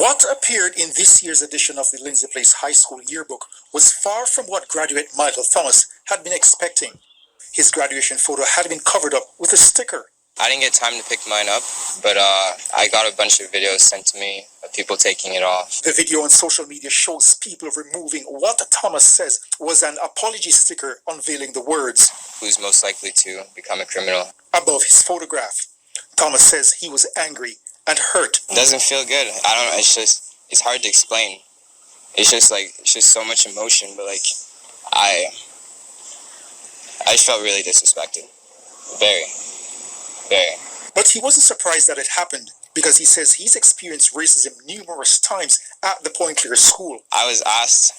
What appeared in this year's edition of the Lindsay Place High School yearbook was far from what graduate Michael Thomas had been expecting. His graduation photo had been covered up with a sticker. I didn't get time to pick mine up, but I got a bunch of videos sent to me of people taking it off. The video on social media shows people removing what Thomas says was an apology sticker unveiling the words, "Who's most likely to become a criminal?" above his photograph. Thomas says he was angry and hurt. It doesn't feel good. I don't know, it's hard to explain. It's just so much emotion, but I just felt really disrespected. Very. But he wasn't surprised that it happened, because he says he's experienced racism numerous times at the Point Clear school. I was asked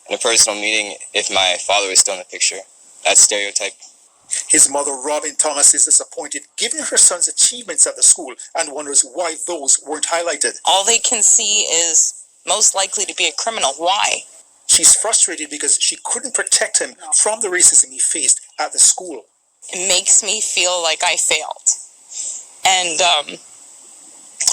in a personal meeting if my father was still in the picture. That stereotype. His mother, Robin Thomas, is disappointed given her son's achievements at the school and wonders why those weren't highlighted. All they can see is most likely to be a criminal. Why? She's frustrated because she couldn't protect him from the racism he faced at the school. It makes me feel like I failed. And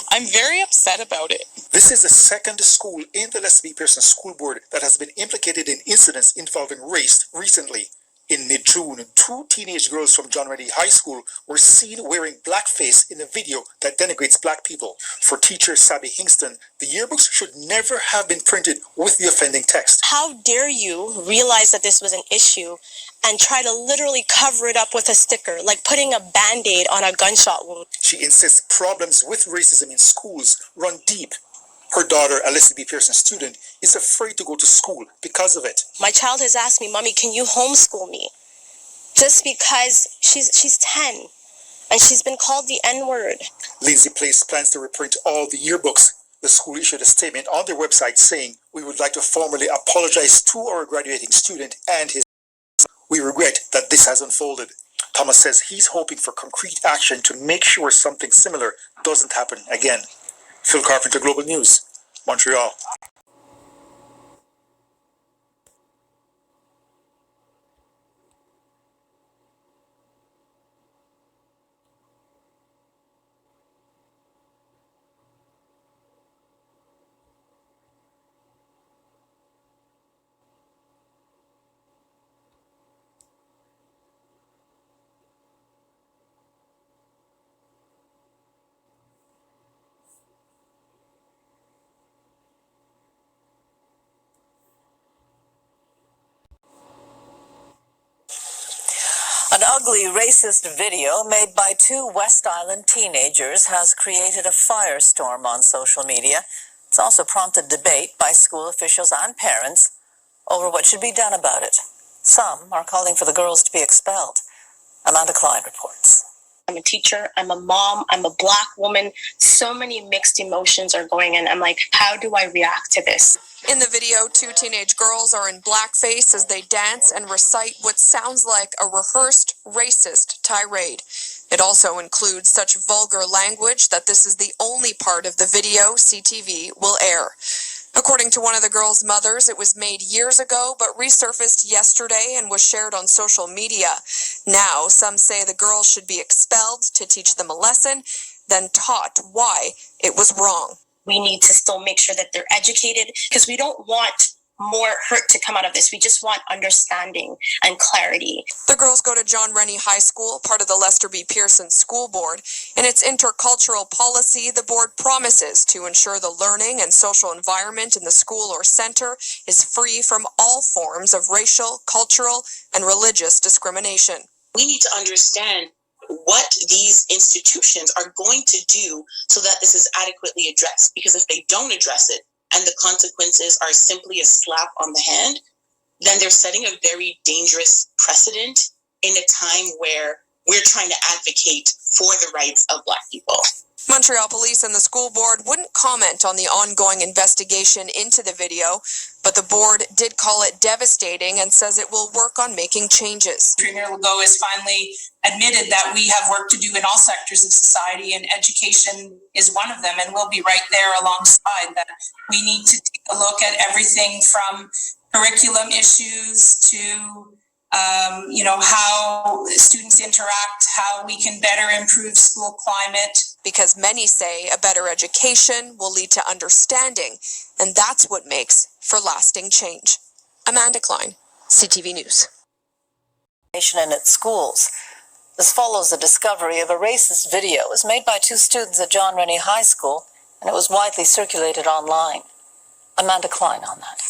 I'm very upset about it. This is the second school in the Lester B. Pearson School Board that has been implicated in incidents involving race recently. In mid-June, 2 teenage girls from John Rennie High School were seen wearing blackface in a video that denigrates black people. For teacher Sabby Hinkson, the yearbooks should never have been printed with the offending text. How dare you realize that this was an issue and try to literally cover it up with a sticker, like putting a Band-Aid on a gunshot wound? She insists problems with racism in schools run deep. Her daughter, a Lester B. Pearson student, is afraid to go to school because of it. My child has asked me, "Mommy, can you homeschool me?" Just because she's 10 and she's been called the N-word. Lindsay Place plans to reprint all the yearbooks. The school issued a statement on their website saying, "We would like to formally apologize to our graduating student and his. We regret that this has unfolded." Thomas says he's hoping for concrete action to make sure something similar doesn't happen again. Phil Carpenter, Global News, Montreal. An ugly racist video made by 2 West Island teenagers has created a firestorm on social media. It's also prompted debate by school officials and parents over what should be done about it. Some are calling for the girls to be expelled. Amanda Klein reports. I'm a teacher, I'm a mom, I'm a black woman. So many mixed emotions are going in. I'm like, how do I react to this? In the video, 2 teenage girls are in blackface as they dance and recite what sounds like a rehearsed racist tirade. It also includes such vulgar language that this is the only part of the video CTV will air. According to one of the girls' mothers, it was made years ago but resurfaced yesterday and was shared on social media. Now, some say the girls should be expelled to teach them a lesson, then taught why it was wrong. We need to still make sure that they're educated because we don't want more hurt to come out of this. We just want understanding and clarity. The girls go to John Rennie High School, part of the Lester B. Pearson School Board. In its intercultural policy, the board promises to ensure the learning and social environment in the school or center is free from all forms of racial, cultural, and religious discrimination. We need to understand what these institutions are going to do so that this is adequately addressed. Because if they don't address it and the consequences are simply a slap on the hand, then they're setting a very dangerous precedent in a time where we're trying to advocate for the rights of Black people. Montreal police and the school board wouldn't comment on the ongoing investigation into the video, but the board did call it devastating and says it will work on making changes. Premier Legault has finally admitted that we have work to do in all sectors of society, and education is one of them, and we'll be right there alongside that. We need to take a look at everything from curriculum issues to how students interact, how we can better improve school climate, because many say a better education will lead to understanding, and that's what makes for lasting change. Amanda Klein, CTV News. In its schools. This follows the discovery of a racist video. It was made by 2 students at John Rennie High School, and it was widely circulated online. Amanda Klein on that.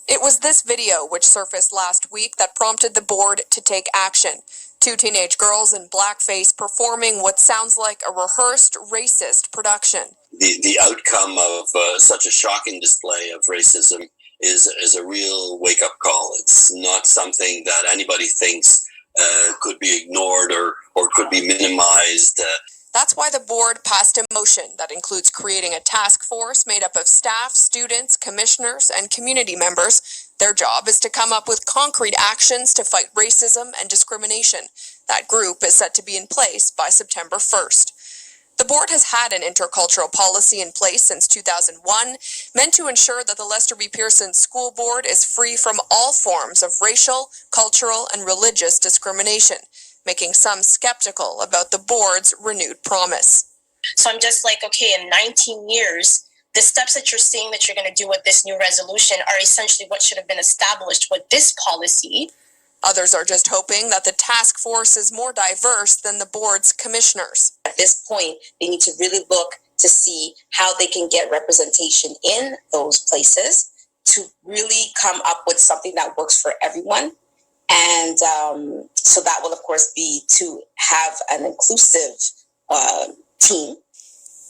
It was this video which surfaced last week that prompted the board to take action. 2 teenage girls in blackface performing what sounds like a rehearsed racist production. The outcome of such a shocking display of racism is a real wake-up call. It's not something that anybody thinks could be ignored or could be minimized. That's why the board passed a motion that includes creating a task force made up of staff, students, commissioners, and community members. Their job is to come up with concrete actions to fight racism and discrimination. That group is set to be in place by September 1st. The board has had an intercultural policy in place since 2001, meant to ensure that the Lester B. Pearson School Board is free from all forms of racial, cultural, and religious discrimination, making some skeptical about the board's renewed promise. So I'm just like, okay, in 19 years, the steps that you're saying that you're going to do with this new resolution are essentially what should have been established with this policy. Others are just hoping that the task force is more diverse than the board's commissioners. At this point, they need to really look to see how they can get representation in those places to really come up with something that works for everyone. And so that will, of course, be to have an inclusive team.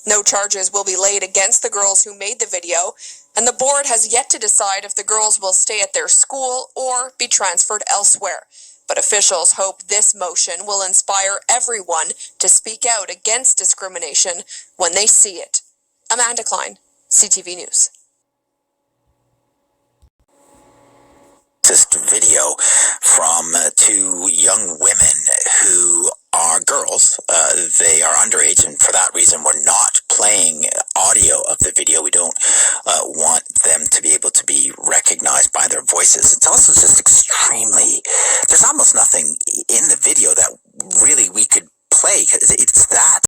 No charges will be laid against the girls who made the video, and the board has yet to decide if the girls will stay at their school or be transferred elsewhere. But officials hope this motion will inspire everyone to speak out against discrimination when they see it. Amanda Klein, CTV News. Video from 2 young women who are girls. They are underage, and for that reason we're not playing audio of the video. We don't want them to be able to be recognized by their voices. It's also just extremely, there's almost nothing in the video that really we could play, because it's that